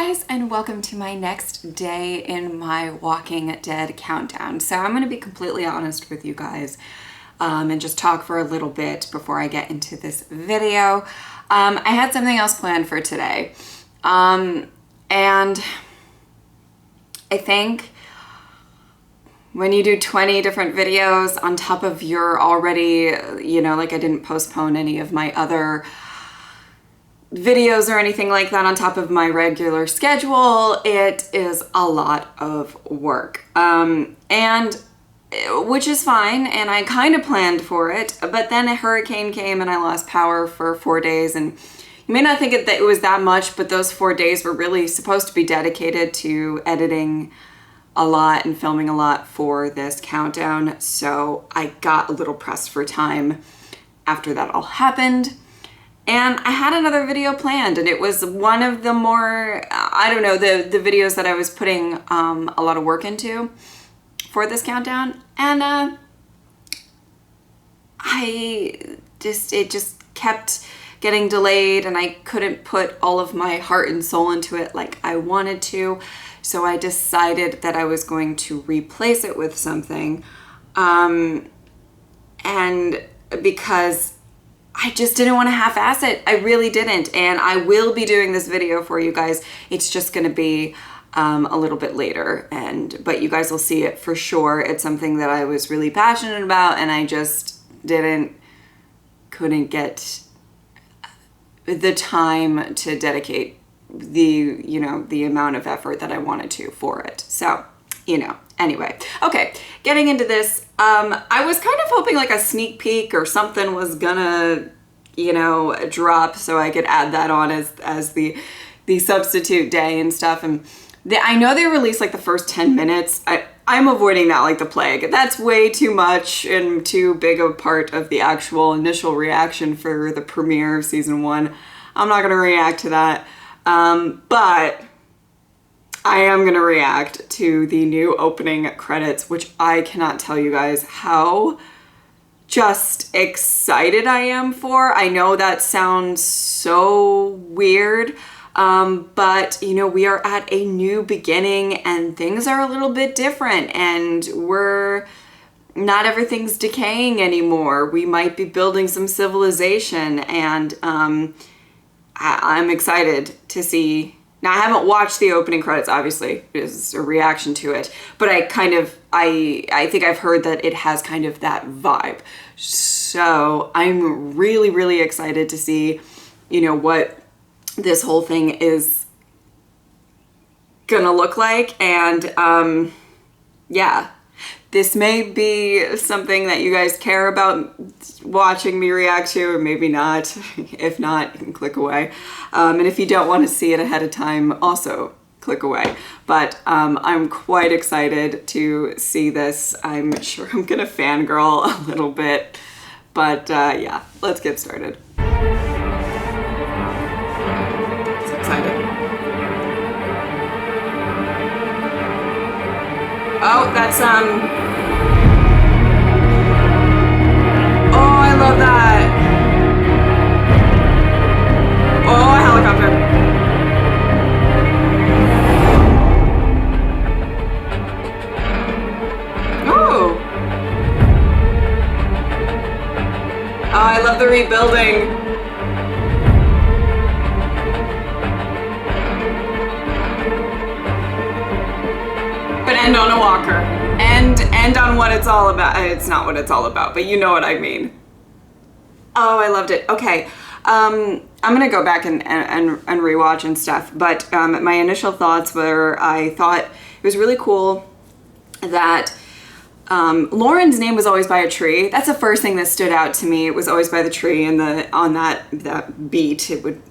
guys, and welcome to my next day in my Walking Dead countdown. So I'm going to be completely honest with you guys and just talk for a little bit before I get into this video. I had something else planned for today, and I think when you do 20 different videos on top of your already, like I didn't postpone any of my other videos or anything like that on top of my regular schedule, it is a lot of work. And which is fine, and I kind of planned for it, but then a hurricane came and I lost power for 4 days, and you may not think that it was that much, but those 4 days were really supposed to be dedicated to editing a lot and filming a lot for this countdown, so I got a little pressed for time after that all happened. And I had another video planned, and it was one of the more, the videos that I was putting a lot of work into for this countdown. And it just kept getting delayed, and I couldn't put all of my heart and soul into it like I wanted to. So I decided that I was going to replace it with something. And because I just didn't want to half-ass it. I really didn't. And I will be doing this video for you guys. It's just going to be a little bit later, but you guys will see it for sure. It's something that I was really passionate about, and I just couldn't get the time to dedicate the amount of effort that I wanted to for it. So, anyway, okay, getting into this, I was kind of hoping like a sneak peek or something was gonna, drop so I could add that on as the substitute day and stuff. And I know they released like the first 10 minutes. I'm avoiding that like the plague. That's way too much and too big a part of the actual initial reaction for the premiere of season 1. I'm not gonna react to that, but I am going to react to the new opening credits, which I cannot tell you guys how just excited I am for. I know that sounds so weird, but we are at a new beginning and things are a little bit different, and not everything's decaying anymore. We might be building some civilization, and I'm excited to see. Now, I haven't watched the opening credits, obviously, it's a reaction to it, but I think I've heard that it has kind of that vibe. So I'm really, really excited to see, what this whole thing is gonna look like. And yeah, this may be something that you guys care about watching me react to, or maybe not. If not, you can click away. And if you don't want to see it ahead of time, also click away. But I'm quite excited to see this. I'm sure I'm gonna fangirl a little bit, but yeah, let's get started. So excited. Oh, that's oh, I love that. Oh, a helicopter. Oh. Oh, I love the rebuilding. But end on a walker. End on what it's all about. It's not what it's all about, but you know what I mean. Oh, I loved it. Okay. I'm gonna go back and rewatch and stuff, but my initial thoughts were, I thought it was really cool that Lauren's name was always by a tree. That's the first thing that stood out to me. It was always by the tree, and on that beat, it would,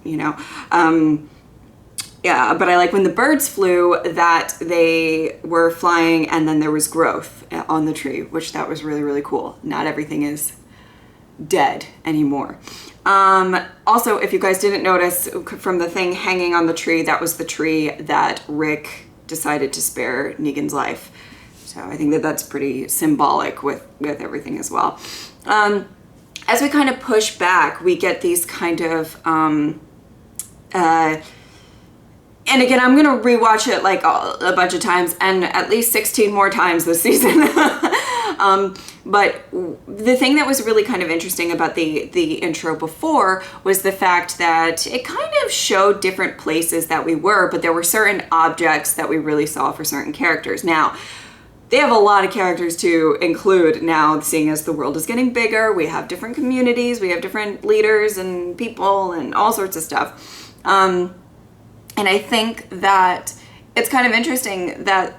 yeah, but I like when the birds flew that they were flying and then there was growth on the tree, which that was really, really cool. Not everything is dead anymore. Also, if you guys didn't notice from the thing hanging on the tree, that was the tree that Rick decided to spare Negan's life. So I think that that's pretty symbolic with everything as well. As we kind of push back, we get these kind of And again, I'm gonna rewatch it like a bunch of times, and at least 16 more times this season. But the thing that was really kind of interesting about the intro before was the fact that it kind of showed different places that we were, but there were certain objects that we really saw for certain characters. Now, they have a lot of characters to include now, seeing as the world is getting bigger. We have different communities, we have different leaders and people and all sorts of stuff. And I think that it's kind of interesting that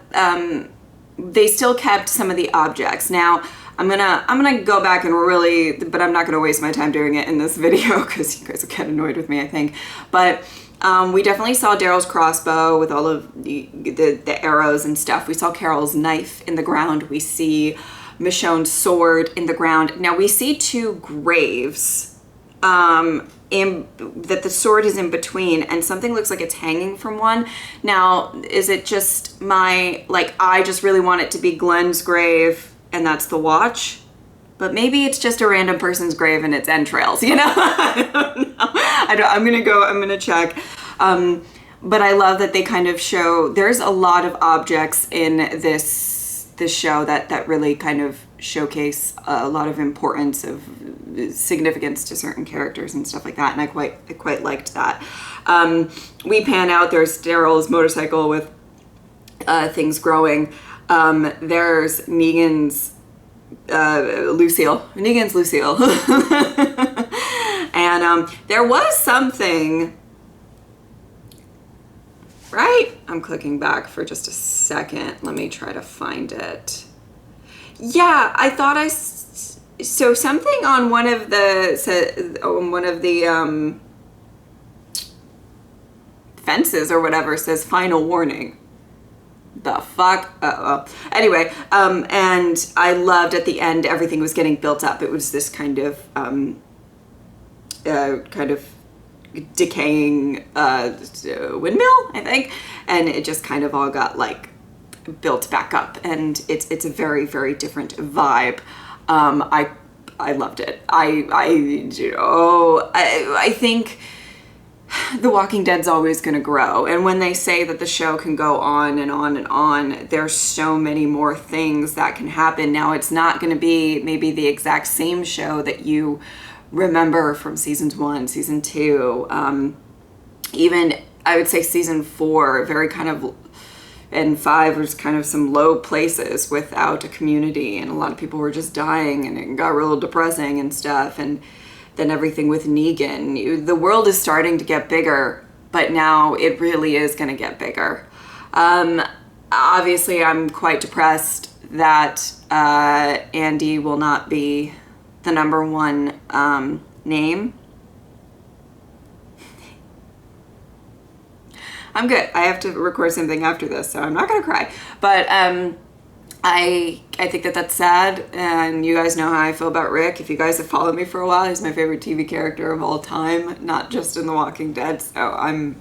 they still kept some of the objects. Now, I'm gonna go back and really, but I'm not gonna waste my time doing it in this video because you guys will get annoyed with me, I think. But we definitely saw Daryl's crossbow with all of the arrows and stuff. We saw Carol's knife in the ground. We see Michonne's sword in the ground. Now we see two graves that the sword is in between, and something looks like it's hanging from one. Now, is it just I just really want it to be Glenn's grave and that's the watch? But maybe it's just a random person's grave and it's entrails, you know? I don't know. I'm gonna check. But I love that they kind of show, there's a lot of objects in this show that really kind of showcase a lot of importance of significance to certain characters and stuff like that, and I quite liked that. We pan out, there's Daryl's motorcycle with things growing. There's Negan's Lucille. And there was something, right? I'm clicking back for just a second. Let me try to find it. Yeah, I thought so something on one of the fences or whatever says final warning. The fuck? Anyway, and I loved at the end everything was getting built up. It was this kind of decaying windmill, I think, and it just kind of all got like built back up, and it's a very, very different vibe. I loved it. I think The Walking Dead's always going to grow, and when they say that the show can go on and on and on, there's so many more things that can happen. Now, it's not going to be maybe the exact same show that you remember from seasons 1, season 2, even I would say season 4, very kind of, and 5 was kind of some low places without a community, and a lot of people were just dying, and it got real depressing and stuff. And then everything with Negan, the world is starting to get bigger, but now it really is going to get bigger. Obviously, I'm quite depressed that Andy will not be the #1 name. I'm good. I have to record something after this, so I'm not gonna cry. But I think that that's sad, and you guys know how I feel about Rick. If you guys have followed me for a while, he's my favorite TV character of all time, not just in The Walking Dead, so I'm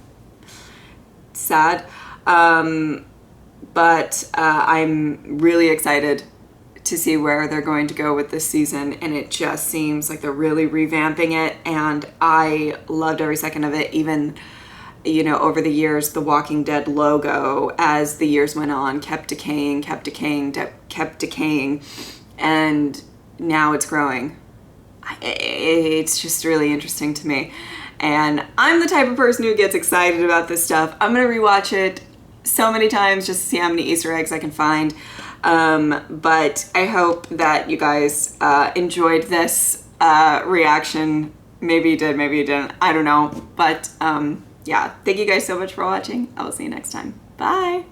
sad. But I'm really excited to see where they're going to go with this season, and it just seems like they're really revamping it, and I loved every second of it. Even, you know, over the years, the Walking Dead logo, as the years went on, kept decaying, and now it's growing. It's just really interesting to me, and I'm the type of person who gets excited about this stuff. I'm gonna rewatch it so many times just to see how many Easter eggs I can find. But I hope that you guys enjoyed this reaction. Maybe you did, maybe you didn't, I don't know. But yeah, thank you guys so much for watching. I will see you next time. Bye.